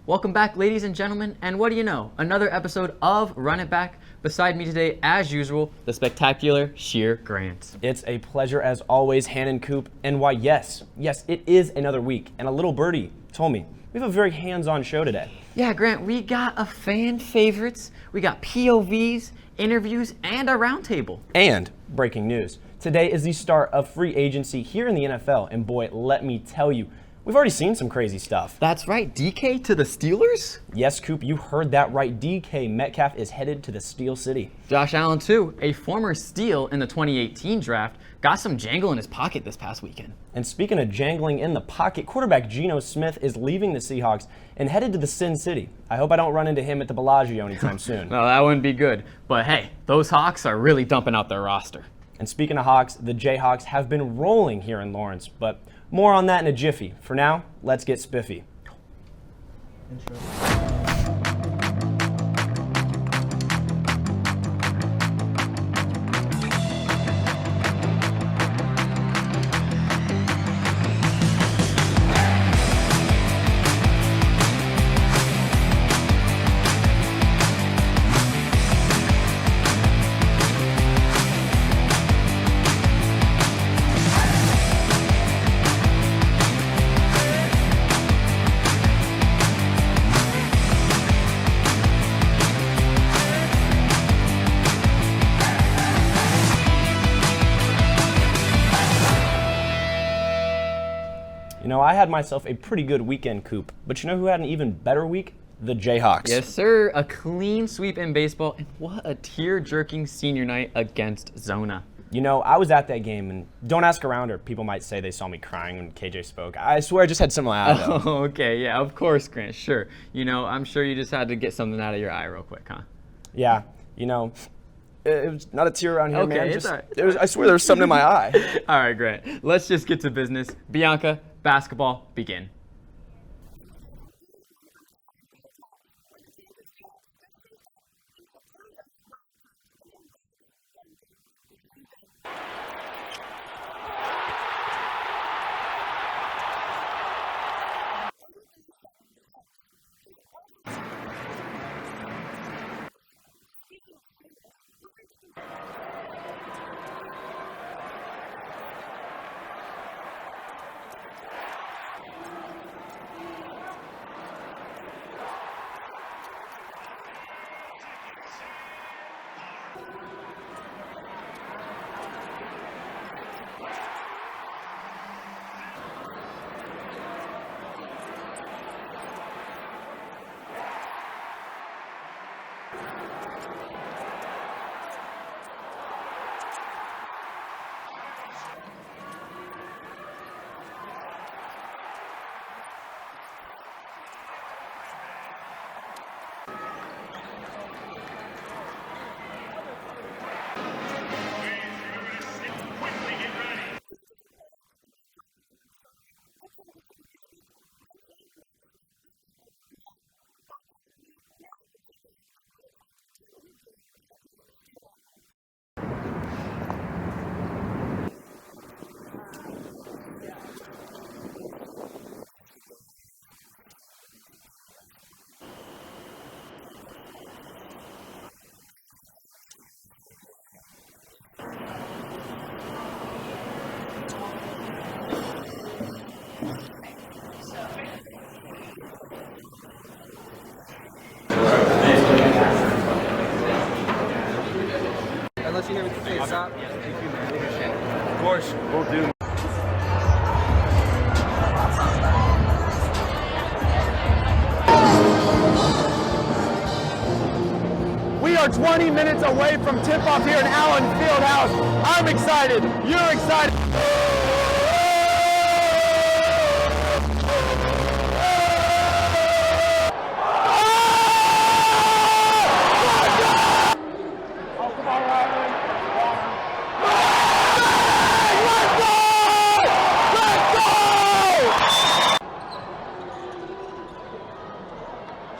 Welcome back, ladies and gentlemen, and what do you know? Another episode of Run It Back. Beside me today, as usual, the spectacular Sheer Grant. It's a pleasure as always, Hannon Coop. And why, yes, it is another week. And a little birdie told me we have a very hands-on show today. Yeah, Grant, we got a fan favorites, we got POVs, interviews, and a roundtable. And breaking news. Today is the start of free agency here in the NFL. And boy, let me tell you, we've already seen some crazy stuff. That's right, DK to the Steelers? Yes, Coop, you heard that right. DK Metcalf is headed to the Steel City. Josh Allen, too, a former Steel in the 2018 draft, got some jangle in his pocket this past weekend. And speaking of jangling in the pocket, quarterback Geno Smith is leaving the Seahawks and headed to the Sin City. I hope I don't run into him at the Bellagio anytime soon. No, that wouldn't be good. But hey, those Hawks are really dumping out their roster. And speaking of Hawks, the Jayhawks have been rolling here in Lawrence, but more on that in a jiffy. For now, let's get spiffy. Intro. You know, I had myself a pretty good weekend, Coop, but you know who had an even better week? The Jayhawks. Yes, sir. A clean sweep in baseball, and what a tear-jerking senior night against Zona. You know, I was at that game, and don't ask around or people might say they saw me crying when KJ spoke. I swear I just had something out of it. Oh, okay, yeah, of course, Grant, sure. You know, I'm sure you just had to get something out of your eye real quick, huh? Yeah, you know, it was not a tear around here, Okay, man. it's Just, all right. I swear there was something in my eye. All right, Grant, let's just get to business. Bianca, basketball, begin. Unless you hear me say stop. Of course, we'll do. We are 20 minutes away from tip-off here in Allen Fieldhouse. I'm excited. You're excited.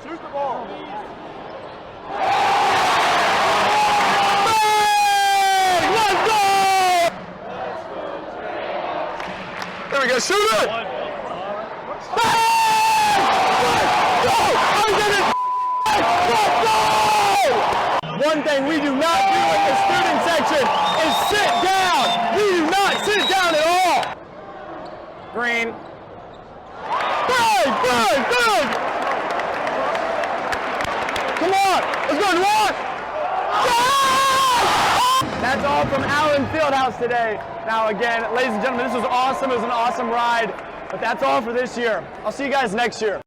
Shoot the ball. There we go, shoot it! Bang! Let's go! one thing we do not do in the student section is sit down. We do not sit down at all. Green. Bang, bang, bang. Come on, let's go, Noir. That's all from Allen Fieldhouse today. Now again, ladies and gentlemen, this was awesome. It was an awesome ride. But that's all for this year. I'll see you guys next year.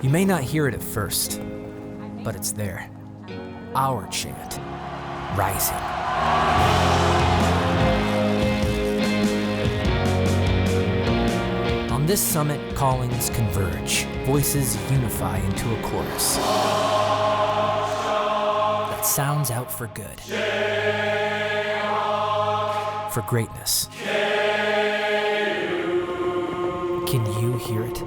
You may not hear it at first, but it's there. Our chant, rising. On this summit, callings converge, voices unify into a chorus that sounds out for good, for greatness. Can you hear it?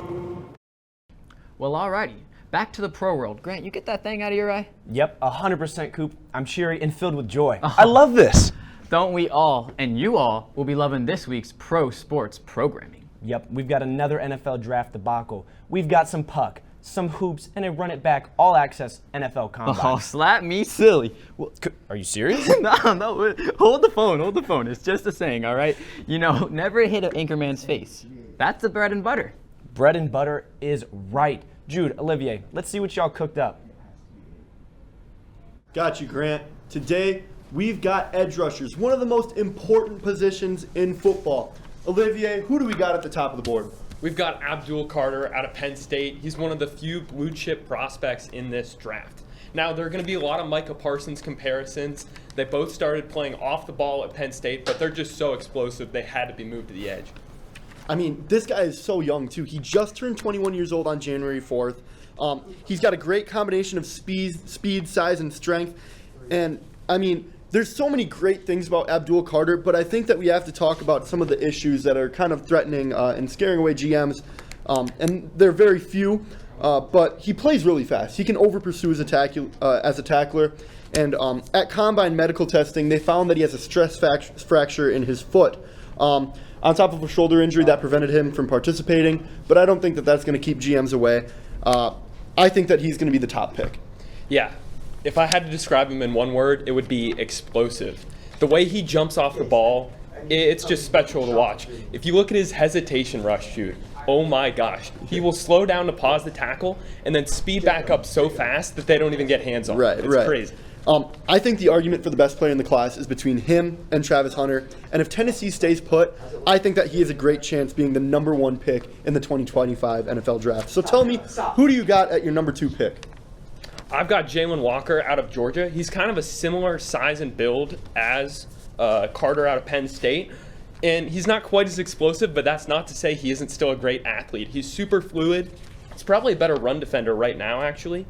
Well, alrighty. Back to the pro world. Grant, you get that thing out of your eye? Yep, 100% Coop. I'm cheery and filled with joy. I love this. Don't we all, and you all, will be loving this week's pro sports programming. Yep, we've got another NFL draft debacle. We've got some puck, some hoops, and a run it back all access NFL combine. Oh, slap me silly. Well, Are you serious? no, hold the phone. It's just a saying, all right? You know, never hit an anchorman's face. That's the bread and butter. Bread and butter is right. Jude, Olivier, let's see what y'all cooked up. Got you, Grant. Today, we've got edge rushers, one of the most important positions in football. Olivier, who do we got at the top of the board? We've got Abdul Carter out of Penn State. He's one of the few blue chip prospects in this draft. Now, there are going to be a lot of Micah Parsons comparisons. They both started playing off the ball at Penn State, but they're just so explosive they had to be moved to the edge. I mean, this guy is so young, too. He just turned 21 years old on January 4th. He's got a great combination of speed, size, and strength. And, I mean, there's so many great things about Abdul Carter, but I think that we have to talk about some of the issues that are kind of threatening and scaring away GMs. And they're very few, but he plays really fast. He can over-pursue as a tackler. And at Combine medical testing, they found that he has a stress fracture in his foot. On top of a shoulder injury that prevented him from participating, but I don't think that that's going to keep GMs away. I think that he's going to be the top pick. Yeah. If I had to describe him in one word, it would be explosive. The way he jumps off the ball, it's just special to watch. If you look at his hesitation rush shoot, oh my gosh. He will slow down to pause the tackle and then speed back up so fast that they don't even get hands on him. It's crazy. I think the argument for the best player in the class is between him and Travis Hunter. And if Tennessee stays put, I think that he has a great chance being the number 1 pick in the 2025 NFL draft. So tell me, who do you got at your number 2 pick? I've got Jalen Walker out of Georgia. He's kind of a similar size and build as Carter out of Penn State. And he's not quite as explosive, but that's not to say he isn't still a great athlete. He's super fluid. He's probably a better run defender right now, actually.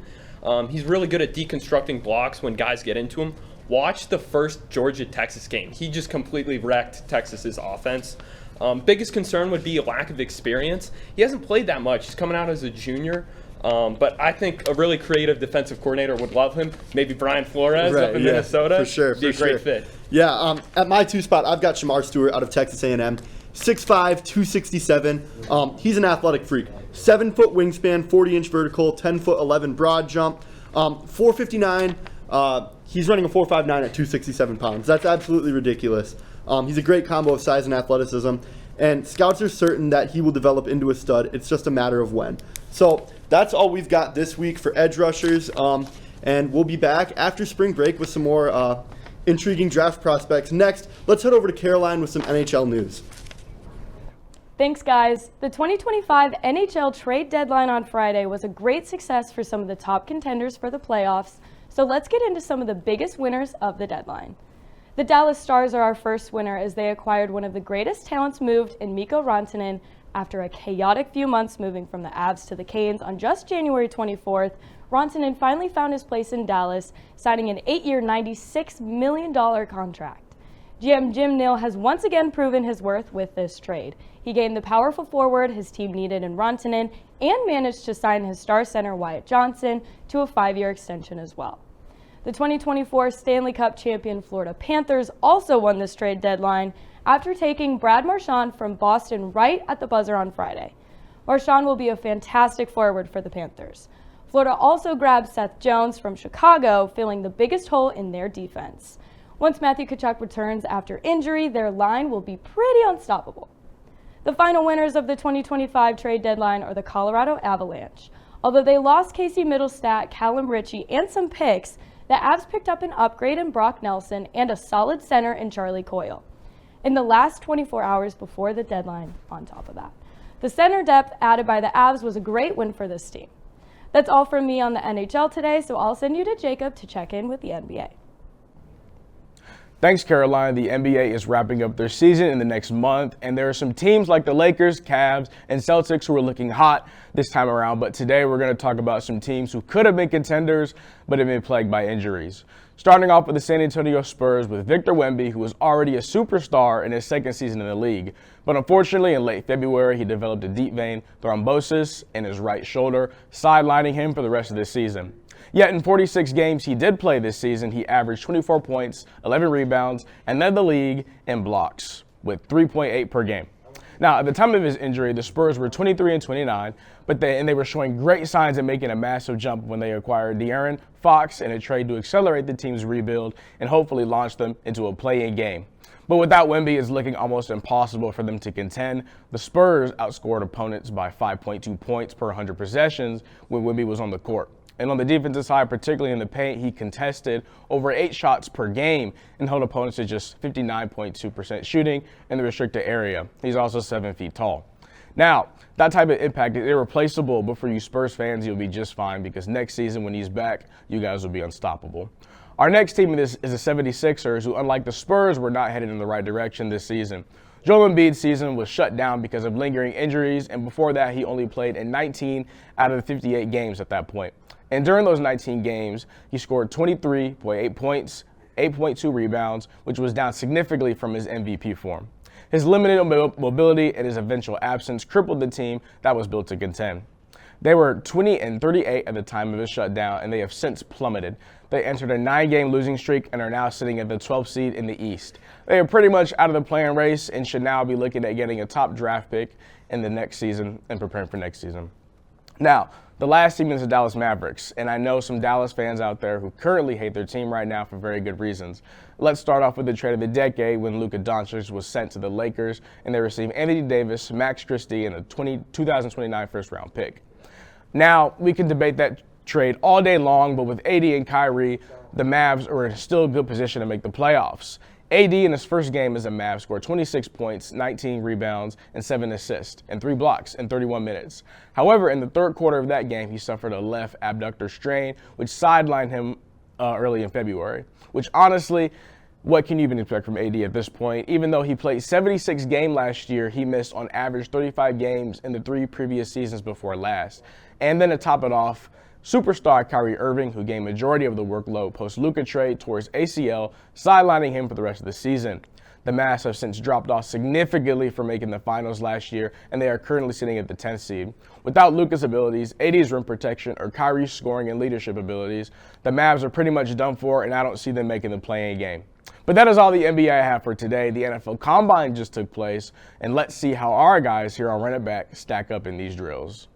He's really good at deconstructing blocks when guys get into him. Watch the first Georgia-Texas game. He just completely wrecked Texas's offense. Biggest concern would be a lack of experience. He hasn't played that much. He's coming out as a junior. But I think a really creative defensive coordinator would love him. Maybe Brian Flores up in Minnesota. For sure. Be a great fit. Yeah, at my 2 spot, I've got Shamar Stewart out of Texas A&M. 6'5", 267. He's an athletic freak. 7-foot wingspan, 40-inch vertical, 10-foot 11 broad jump. 459. He's running a 4.59 at 267 pounds. That's absolutely ridiculous. He's a great combo of size and athleticism. And scouts are certain that he will develop into a stud. It's just a matter of when. So that's all we've got this week for edge rushers. And we'll be back after spring break with some more intriguing draft prospects. Next, let's head over to Caroline with some NHL news. Thanks, guys. The 2025 NHL trade deadline on Friday was a great success for some of the top contenders for the playoffs, so let's get into some of the biggest winners of the deadline. The Dallas Stars are our first winner as they acquired one of the greatest talents moved in Mikko Rantanen after a chaotic few months moving from the Avs to the Canes on just January 24th. Rantanen finally found his place in Dallas, signing an 8-year, $96 million contract. GM Jim Nill has once again proven his worth with this trade. He gained the powerful forward his team needed in Rantanen and managed to sign his star center Wyatt Johnson to a 5-year extension as well. The 2024 Stanley Cup champion Florida Panthers also won this trade deadline after taking Brad Marchand from Boston right at the buzzer on Friday. Marchand will be a fantastic forward for the Panthers. Florida also grabbed Seth Jones from Chicago, filling the biggest hole in their defense. Once Matthew Tkachuk returns after injury, their line will be pretty unstoppable. The final winners of the 2025 trade deadline are the Colorado Avalanche. Although they lost Casey Middlestat, Callum Ritchie, and some picks, the Avs picked up an upgrade in Brock Nelson and a solid center in Charlie Coyle in the last 24 hours before the deadline on top of that. The center depth added by the Avs was a great win for this team. That's all from me on the NHL today, so I'll send you to Jacob to check in with the NBA. Thanks, Caroline. The NBA is wrapping up their season in the next month, and there are some teams like the Lakers, Cavs, and Celtics who are looking hot this time around. But today we're going to talk about some teams who could have been contenders but have been plagued by injuries. Starting off with the San Antonio Spurs with Victor Wembanyama, who was already a superstar in his second season in the league. But unfortunately, in late February, he developed a deep vein thrombosis in his right shoulder, sidelining him for the rest of the season. Yet in 46 games he did play this season, he averaged 24 points, 11 rebounds, and led the league in blocks with 3.8 per game. Now, at the time of his injury, the Spurs were 23-29, but they were showing great signs of making a massive jump when they acquired De'Aaron Fox in a trade to accelerate the team's rebuild and hopefully launch them into a play-in game. But without Wemby, it's looking almost impossible for them to contend. The Spurs outscored opponents by 5.2 points per 100 possessions when Wemby was on the court. And on the defensive side, particularly in the paint, he contested over 8 shots per game and held opponents to just 59.2% shooting in the restricted area. He's also 7 feet tall. Now, that type of impact is irreplaceable, but for you Spurs fans, you'll be just fine because next season when he's back, you guys will be unstoppable. Our next team is the 76ers, who unlike the Spurs, were not headed in the right direction this season. Joel Embiid's season was shut down because of lingering injuries, and before that, he only played in 19 out of the 58 games at that point. And during those 19 games, he scored 23.8 points, 8.2 rebounds, which was down significantly from his MVP form. His limited mobility and his eventual absence crippled the team that was built to contend. They were 20-38 at the time of his shutdown, and they have since plummeted. They entered a 9-game losing streak and are now sitting at the 12th seed in the East. They are pretty much out of the play-in race and should now be looking at getting a top draft pick in the next season and preparing for next season. Now, the last team is the Dallas Mavericks, and I know some Dallas fans out there who currently hate their team right now for very good reasons. Let's start off with the trade of the decade when Luka Doncic was sent to the Lakers, and they received Anthony Davis, Max Christie, and a 2029 first-round pick. Now, we can debate that trade all day long, but with AD and Kyrie, the Mavs are in still a good position to make the playoffs. AD in his first game as a Mav scored 26 points, 19 rebounds, and 7 assists, and 3 blocks in 31 minutes. However, in the third quarter of that game, he suffered a left abductor strain, which sidelined him early in February. Which honestly, what can you even expect from AD at this point? Even though he played 76 games last year, he missed on average 35 games in the 3 previous seasons before last. And then to top it off, superstar Kyrie Irving, who gained majority of the workload post-Luka trade, tore his ACL, sidelining him for the rest of the season. The Mavs have since dropped off significantly from making the finals last year, and they are currently sitting at the 10th seed. Without Luka's abilities, AD's rim protection, or Kyrie's scoring and leadership abilities, the Mavs are pretty much done for, and I don't see them making the play-in game. But that is all the NBA I have for today. The NFL Combine just took place, and let's see how our guys here on RunitBack stack up in these drills.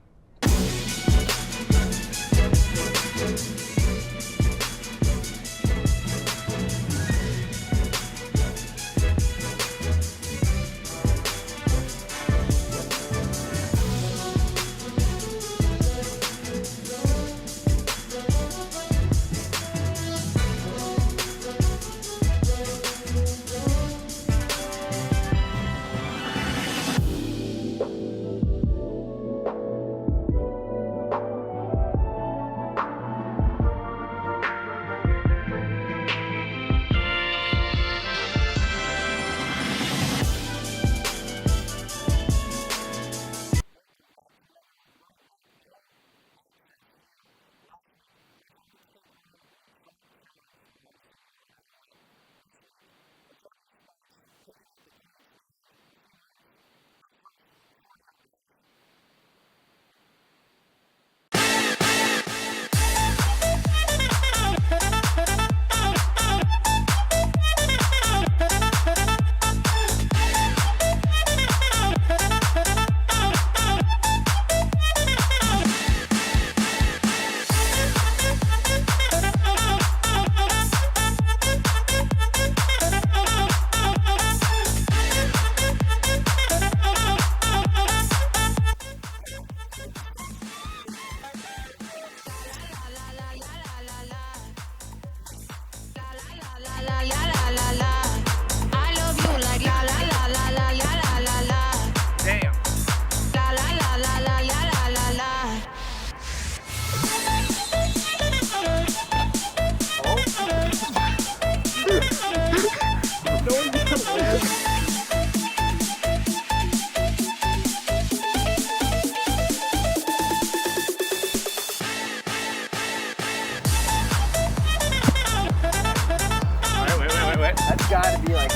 That's gotta be like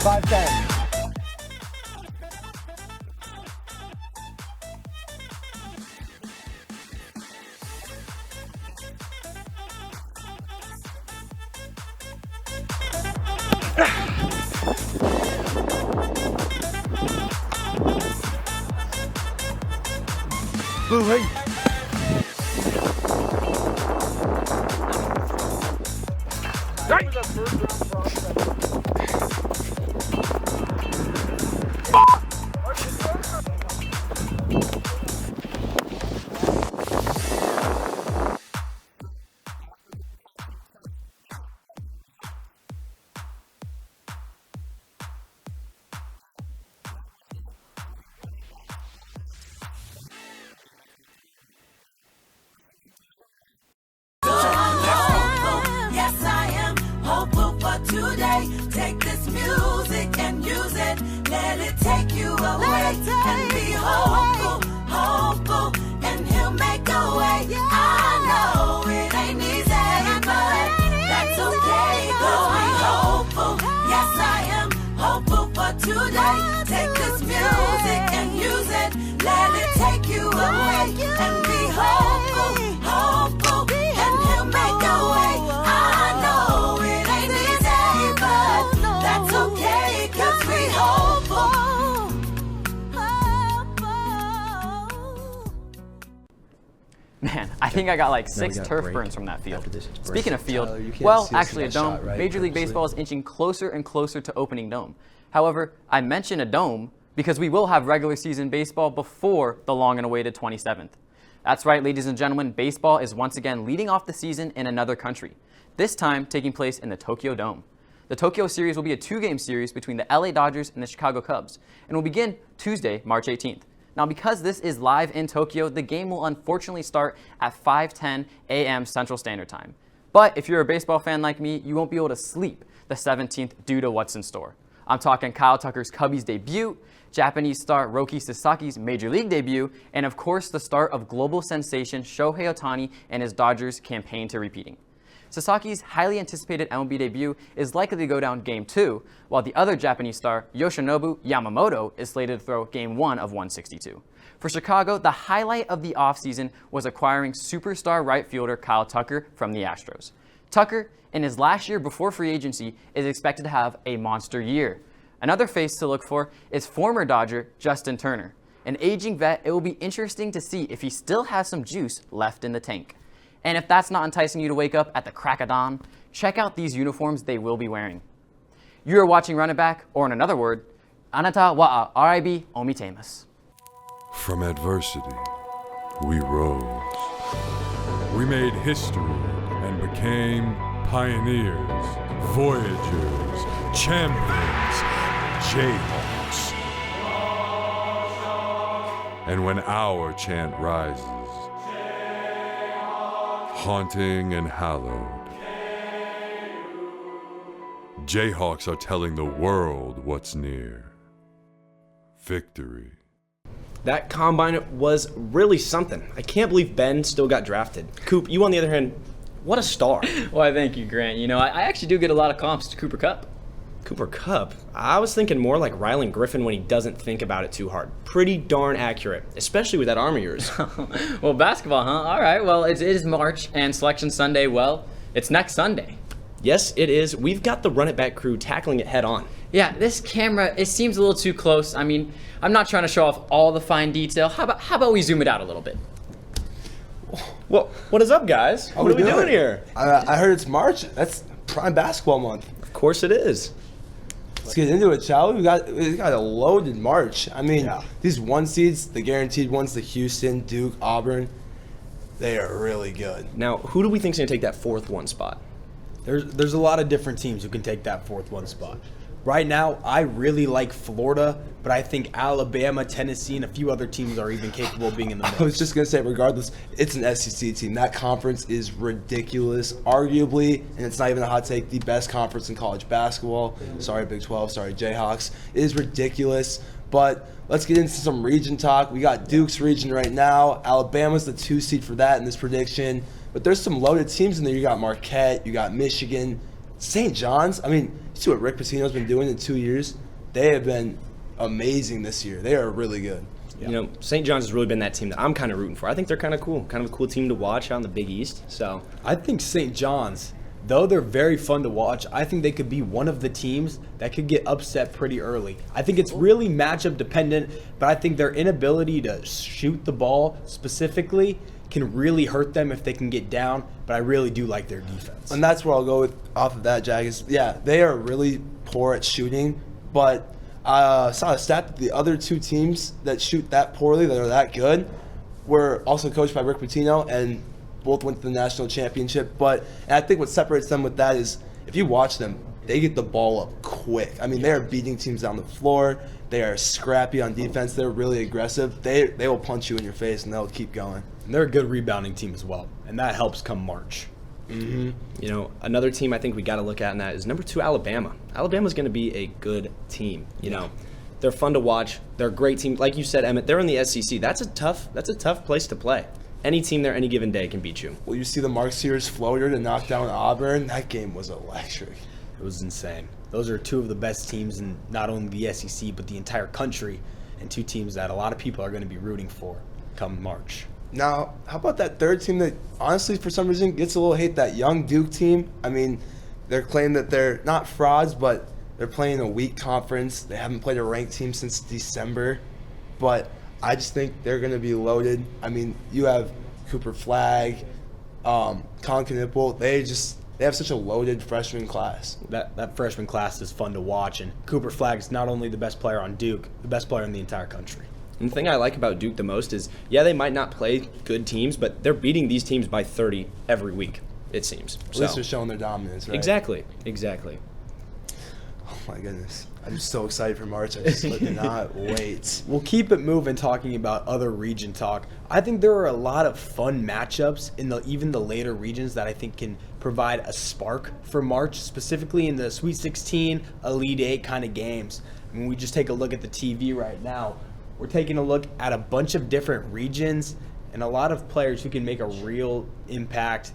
5'10". Blue, hey. let it take you away. And be hopeful, hopeful, and he'll make a way. I know it ain't easy, but that's okay. Cause we hopeful, yes I am hopeful for today. Take this music and use it, let it take you away. And be hopeful, hopeful, and he'll make a way. I know it ain't easy, but that's okay, cause we hopeful. Man, I think I got like 6 turf burns from that field. Speaking of field, well, actually a dome, Major League Baseball is inching closer and closer to opening dome. However, I mention a dome because we will have regular season baseball before the long and awaited 27th. That's right, ladies and gentlemen, baseball is once again leading off the season in another country, this time taking place in the Tokyo Dome. The Tokyo series will be a 2-game series between the LA Dodgers and the Chicago Cubs, and will begin Tuesday, March 18th. Now, because this is live in Tokyo, the game will unfortunately start at 5:10 a.m. Central Standard Time. But if you're a baseball fan like me, you won't be able to sleep the 17th due to what's in store. I'm talking Kyle Tucker's Cubbies debut, Japanese star Roki Sasaki's Major League debut, and of course the start of global sensation Shohei Ohtani and his Dodgers campaign to repeating. Sasaki's highly anticipated MLB debut is likely to go down Game 2, while the other Japanese star, Yoshinobu Yamamoto, is slated to throw Game 1 of 162. For Chicago, the highlight of the offseason was acquiring superstar right fielder Kyle Tucker from the Astros. Tucker, in his last year before free agency, is expected to have a monster year. Another face to look for is former Dodger Justin Turner. An aging vet, it will be interesting to see if he still has some juice left in the tank. And if that's not enticing you to wake up at the crack of dawn, check out these uniforms they will be wearing. You are watching Run It Back, or in another word, Anata wa Aribi Omitemas. From adversity, we rose. We made history and became pioneers, voyagers, champions, Jayhawks. And when our chant rises, haunting and hallowed, Jayhawks are telling the world what's near. Victory. That combine was really something. I can't believe Ben still got drafted. Coop, you on the other hand, what a star. Why, thank you, Grant. You know, I actually do get a lot of comps to Cooper Kupp. Cooper Kupp? I was thinking more like Rylan Griffin when he doesn't think about it too hard. Pretty darn accurate, especially with that arm of yours. Well, basketball, huh? All right, well, it is March, and Selection Sunday, well, it's next Sunday. Yes, it is. We've got the Run It Back crew tackling it head on. Yeah, this camera, it seems a little too close. I mean, I'm not trying to show off all the fine detail. How about we zoom it out a little bit? Well, what is up, guys? What are we doing here? I heard it's March. That's prime basketball month. Of course it is. Let's get into it, shall we? We got a loaded March. I mean, these 1 seeds, the guaranteed ones, the Houston, Duke, Auburn, they are really good. Now, who do we think is going to take that 4th 1 spot? There's a lot of different teams who can take that 4th 1 spot. Right now, I really like Florida, but I think Alabama, Tennessee, and a few other teams are even capable of being in the mix. I was just going to say, regardless, it's an SEC team. That conference is ridiculous. Arguably, and it's not even a hot take, the best conference in college basketball. Sorry, Big 12. Sorry, Jayhawks. It is ridiculous. But let's get into some region talk. We got Duke's region right now. Alabama's the 2 seed for that in this prediction. But there's some loaded teams in there. You got Marquette. You got Michigan. St. John's. I mean, you see what Rick Pitino's been doing in 2 years? They have been amazing this year. They are really good. You know, St. John's has really been that team that I'm kind of rooting for. I think they're kind of cool. Kind of a cool team to watch out in the Big East. So I think St. John's, though they're very fun to watch, I think they could be one of the teams that could get upset pretty early. I think it's really matchup dependent, but I think their inability to shoot the ball specifically can really hurt them if they can get down, but I really do like their defense. And that's where I'll go with off of that, Jag. They are really poor at shooting, but I saw a stat that the other 2 teams that shoot that poorly, that are that good, were also coached by Rick Pitino, and both went to the national championship. And I think what separates them with that is if you watch them, they get the ball up quick. I mean, they are beating teams down the floor. They are scrappy on defense. They're really aggressive. They will punch you in your face, and they'll keep going. And they're a good rebounding team as well, and that helps come March. Mm-hmm. You know, another team I think we got to look at in that is number 2, Alabama. Alabama's going to be a good team. You know, They're fun to watch. They're a great team. Like you said, Emmett, they're in the SEC. That's a tough place to play. Any team there any given day can beat you. Well, you see the Mark Sears floater to knock down Auburn. That game was electric. It was insane. Those are two of the best teams in not only the SEC but the entire country, and two teams that a lot of people are going to be rooting for come March. Now, how about that third team that honestly for some reason gets a little hate, that young Duke team? I mean, they're claiming that they're not frauds, but they're playing a weak conference. They haven't played a ranked team since December, but I just think they're going to be loaded. I mean, you have Cooper Flagg, Con Knipple. They have such a loaded freshman class. That freshman class is fun to watch, and Cooper Flagg is not only the best player on Duke, the best player in the entire country. And the thing I like about Duke the most is, yeah, they might not play good teams, but they're beating these teams by 30 every week, it seems. At least they're showing their dominance, right? Exactly. Oh my goodness. I'm so excited for March. I just cannot wait. We'll keep it moving talking about other region talk. I think there are a lot of fun matchups in even the later regions that I think can provide a spark for March, specifically in the Sweet 16, Elite 8 kind of games. I mean, we just take a look at the TV right now. We're taking a look at a bunch of different regions and a lot of players who can make a real impact.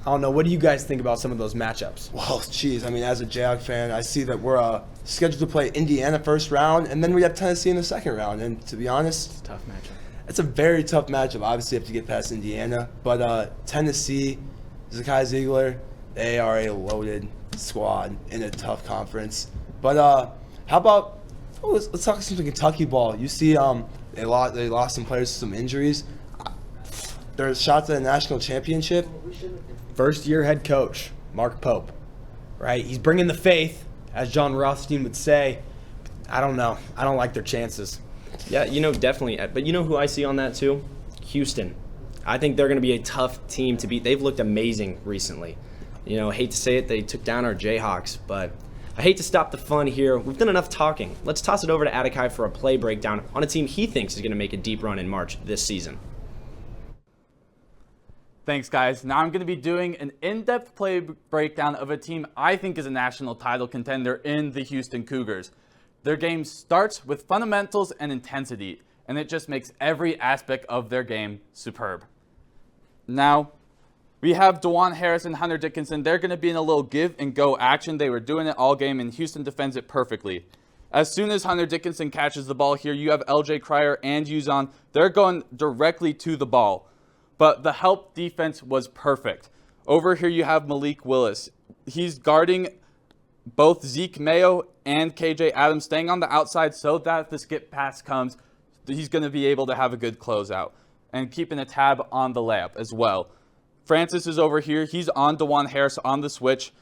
I don't know. What do you guys think about some of those matchups? Well, geez. I mean, as a Jayhawk fan, I see that we're scheduled to play Indiana first round, and then we have Tennessee in the second round. And to be honest, it's a tough matchup. It's a very tough matchup. Obviously, you have to get past Indiana. But Tennessee, Zakai Ziegler, they are a loaded squad in a tough conference. But how about let's talk some Kentucky ball. You see, they lost some players to some injuries. There's shots at a national championship. First-year head coach, Mark Pope, right? He's bringing the faith, as John Rothstein would say. I don't know. I don't like their chances. Yeah, definitely. But you know who I see on that too? Houston. I think they're going to be a tough team to beat. They've looked amazing recently. I hate to say it, they took down our Jayhawks, but I hate to stop the fun here. We've done enough talking. Let's toss it over to Atakai for a play breakdown on a team he thinks is going to make a deep run in March this season. Thanks, guys. Now I'm going to be doing an in-depth play breakdown of a team I think is a national title contender in the Houston Cougars. Their game starts with fundamentals and intensity, and it just makes every aspect of their game superb. Now, we have DeJuan Harris and Hunter Dickinson. They're going to be in a little give-and-go action. They were doing it all game, and Houston defends it perfectly. As soon as Hunter Dickinson catches the ball here, you have LJ Cryer and Uzon. They're going directly to the ball. But the help defense was perfect. Over here you have Malik Willis. He's guarding both Zeke Mayo and KJ Adams, staying on the outside so that if the skip pass comes, he's going to be able to have a good closeout. And keeping a tab on the layup as well. Francis is over here. He's on DeJuan Harris on the switch,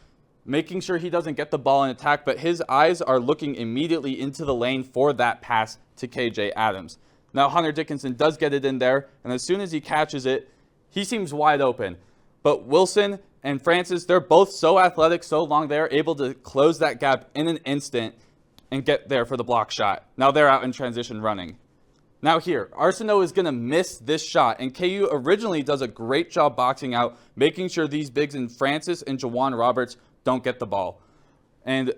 making sure he doesn't get the ball in attack, but his eyes are looking immediately into the lane for that pass to KJ Adams. Now, Hunter Dickinson does get it in there, and as soon as he catches it, he seems wide open. But Wilson and Francis, they're both so athletic, so long, they're able to close that gap in an instant and get there for the block shot. Now they're out in transition running. Now here, Arsenault is going to miss this shot, and KU originally does a great job boxing out, making sure these bigs in Francis and Jawan Roberts don't get the ball. And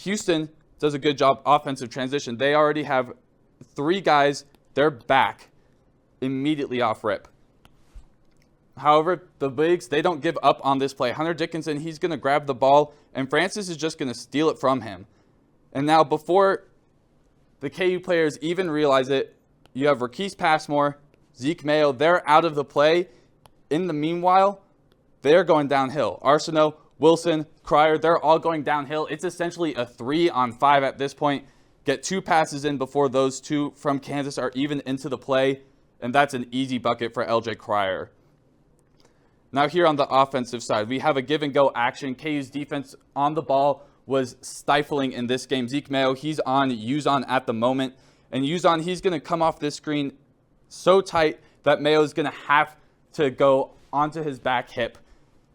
Houston does a good job offensive transition. They already have 3 guys. They're back immediately off rip. However, the bigs, they don't give up on this play. Hunter Dickinson, he's going to grab the ball, and Francis is just going to steal it from him. And now before the KU players even realize it, you have Raquise Passmore, Zeke Mayo, they're out of the play. In the meanwhile, they're going downhill. Arsenault, Wilson, Cryer, they're all going downhill. It's essentially a 3-on-5 at this point. Get 2 passes in before those 2 from Kansas are even into the play, and that's an easy bucket for LJ Cryer. Now here on the offensive side, we have a give-and-go action. KU's defense on the ball was stifling in this game. Zeke Mayo, he's on Uzon at the moment. And Uzon, he's going to come off this screen so tight that Mayo's going to have to go onto his back hip.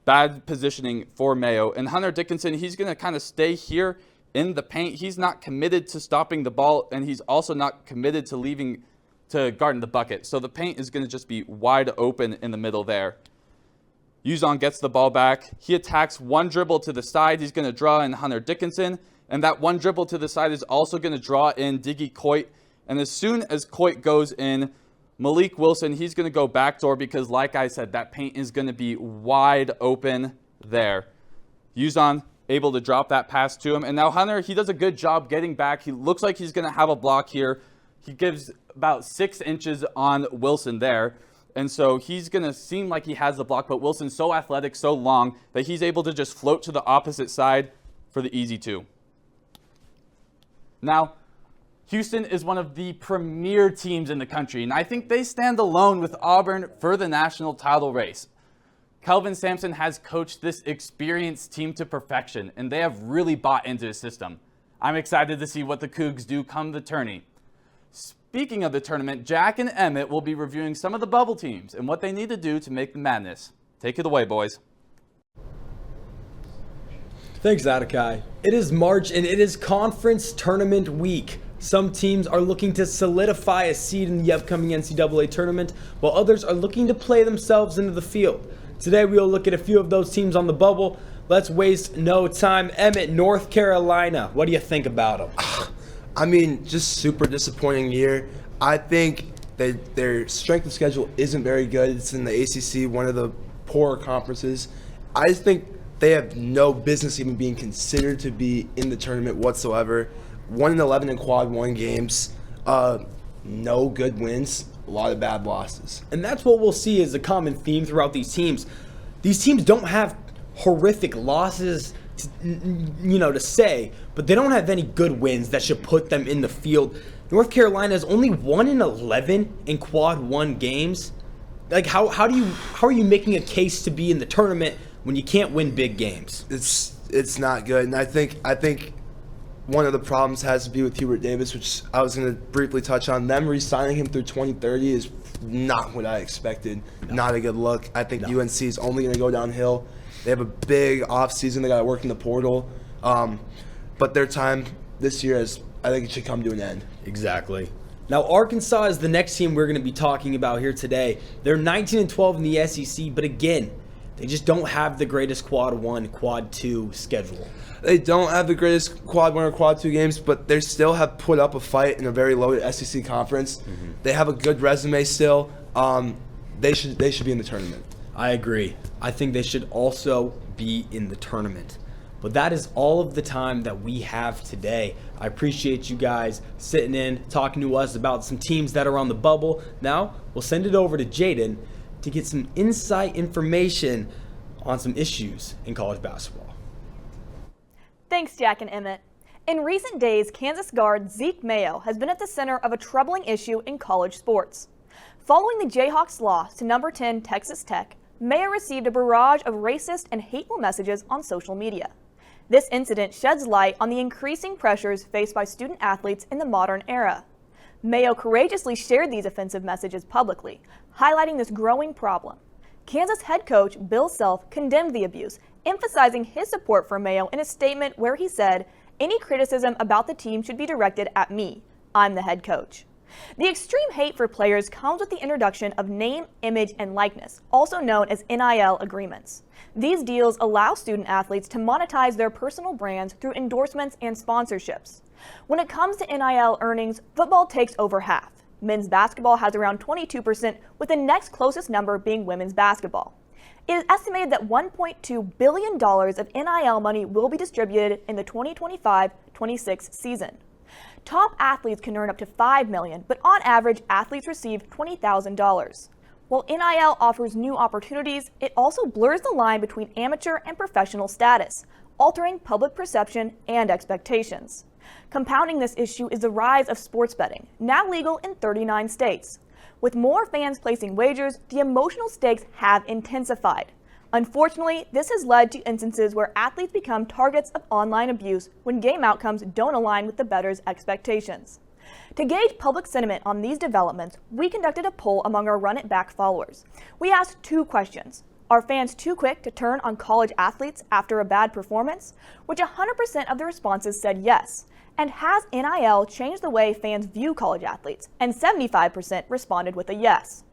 Bad positioning for Mayo. And Hunter Dickinson, he's going to kind of stay here in the paint. He's not committed to stopping the ball, and he's also not committed to leaving to guarding the bucket. So the paint is going to just be wide open in the middle there. Uzon gets the ball back. He attacks one dribble to the side. He's going to draw in Hunter Dickinson. And that one dribble to the side is also going to draw in Diggy Coit. And as soon as Coit goes in, Malik Wilson, he's going to go backdoor because, like I said, that paint is going to be wide open there. Yuzon able to drop that pass to him. And now Hunter, he does a good job getting back. He looks like he's going to have a block here. He gives about 6 inches on Wilson there. And so he's going to seem like he has the block, but Wilson's so athletic, so long, that he's able to just float to the opposite side for the easy 2. Now, Houston is one of the premier teams in the country, and I think they stand alone with Auburn for the national title race. Kelvin Sampson has coached this experienced team to perfection, and they have really bought into his system. I'm excited to see what the Cougs do come the tourney. Speaking of the tournament, Jack and Emmett will be reviewing some of the bubble teams and what they need to do to make the madness. Take it away, boys. Thanks, Adakai. It is March and it is conference tournament week. Some teams are looking to solidify a seed in the upcoming NCAA tournament, while others are looking to play themselves into the field. Today we will look at a few of those teams on the bubble. Let's waste no time. Emmett, North Carolina, what do you think about them? I mean, just super disappointing year. I think that their strength of schedule isn't very good. It's in the ACC, one of the poorer conferences. I just think they have no business even being considered to be in the tournament whatsoever. 1-11 in quad 1 games, no good wins, a lot of bad losses. And that's what we'll see as a common theme throughout these teams. These teams don't have horrific losses to say, but they don't have any good wins that should put them in the field. North Carolina is only 1-11 in quad 1 games. Like how are you making a case to be in the tournament when you can't win big games? It's not good, and I think one of the problems has to be with Hubert Davis, which I was going to briefly touch on. Them re-signing him through 2030 is not what I expected. No. Not a good look. I think UNC is only going to go downhill. They have a big offseason. They got to work in the portal. But their time this year I think it should come to an end. Exactly. Now, Arkansas is the next team we're going to be talking about here today. They're 19-12 in the SEC, but again, they just don't have the greatest quad 1, quad 2 schedule. They don't have the greatest quad 1 or quad 2 games, but they still have put up a fight in a very loaded SEC conference. Mm-hmm. They have a good resume still. They should be in the tournament. I agree. I think they should also be in the tournament. But that is all of the time that we have today. I appreciate you guys sitting in, talking to us about some teams that are on the bubble. Now, we'll send it over to Jaden to get some insight information on some issues in college basketball. Thanks, Jack and Emmett. In recent days, Kansas guard Zeke Mayo has been at the center of a troubling issue in college sports. Following the Jayhawks' loss to number 10 Texas Tech, Mayo received a barrage of racist and hateful messages on social media. This incident sheds light on the increasing pressures faced by student athletes in the modern era. Mayo courageously shared these offensive messages publicly, highlighting this growing problem. Kansas head coach Bill Self condemned the abuse, emphasizing his support for Mayo in a statement where he said, "Any criticism about the team should be directed at me. I'm the head coach." The extreme hate for players comes with the introduction of name, image, and likeness, also known as NIL agreements. These deals allow student athletes to monetize their personal brands through endorsements and sponsorships. When it comes to NIL earnings, football takes over half. Men's basketball has around 22%, with the next closest number being women's basketball. It is estimated that $1.2 billion of NIL money will be distributed in the 2025-26 season. Top athletes can earn up to $5 million, but on average, athletes receive $20,000. While NIL offers new opportunities, it also blurs the line between amateur and professional status, altering public perception and expectations. Compounding this issue is the rise of sports betting, now legal in 39 states. With more fans placing wagers, the emotional stakes have intensified. Unfortunately, this has led to instances where athletes become targets of online abuse when game outcomes don't align with the bettors' expectations. To gauge public sentiment on these developments, we conducted a poll among our RunitBack followers. We asked 2 questions. Are fans too quick to turn on college athletes after a bad performance? Which 100% of the responses said yes. And has NIL changed the way fans view college athletes? And 75% responded with a yes.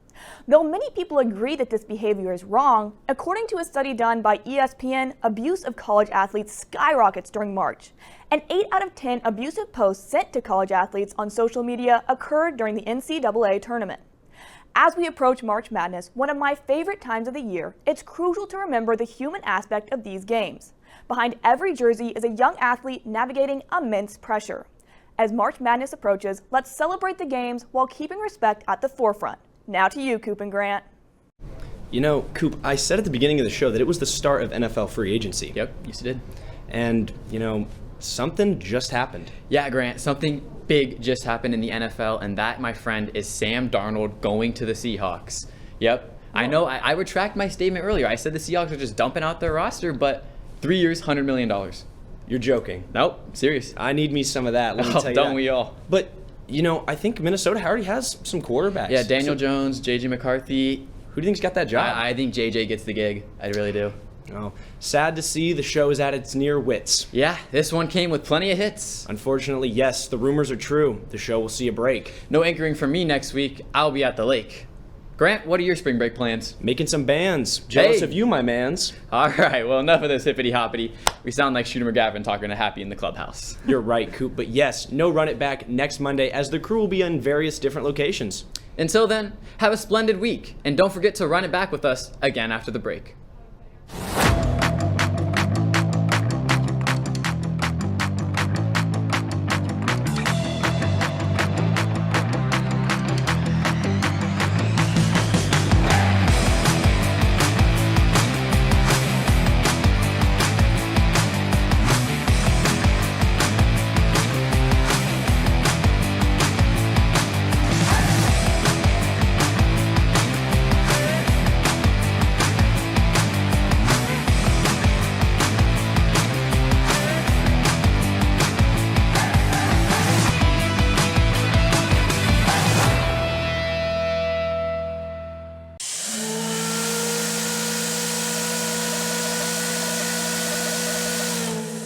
Though many people agree that this behavior is wrong, according to a study done by ESPN, abuse of college athletes skyrockets during March. And 8 out of 10 abusive posts sent to college athletes on social media occurred during the NCAA tournament. As we approach March Madness, one of my favorite times of the year, it's crucial to remember the human aspect of these games. Behind every jersey is a young athlete navigating immense pressure. As March Madness approaches, let's celebrate the games while keeping respect at the forefront. Now to you, Coop and Grant. You know, Coop, I said at the beginning of the show that it was the start of NFL free agency. Yep, yes you did. And, you know, something just happened. Yeah, Grant, something big just happened in the NFL, and that, my friend, is Sam Darnold going to the Seahawks. Yep, I know, I retract my statement earlier. I said the Seahawks are just dumping out their roster, but 3 years, $100 million. You're joking. Nope, serious. I need me some of that, let me tell you don't that. we all? But, you know, I think Minnesota already has some quarterbacks. Yeah, Daniel Jones, J.J. McCarthy. Who do you think's got that job? I think J.J. gets the gig. I really do. Oh, sad to see the show is at its near wits. Yeah, this one came with plenty of hits. Unfortunately, yes, the rumors are true. The show will see a break. No anchoring from me next week. I'll be at the lake. Grant, what are your spring break plans? Making some bands. Jealous of you, my mans. All right, well, enough of this hippity-hoppity. We sound like Shooter McGavin talking to Happy in the clubhouse. You're right, Coop, but yes, no Run It Back next Monday as the crew will be in various different locations. Until then, have a splendid week, and don't forget to run it back with us again after the break.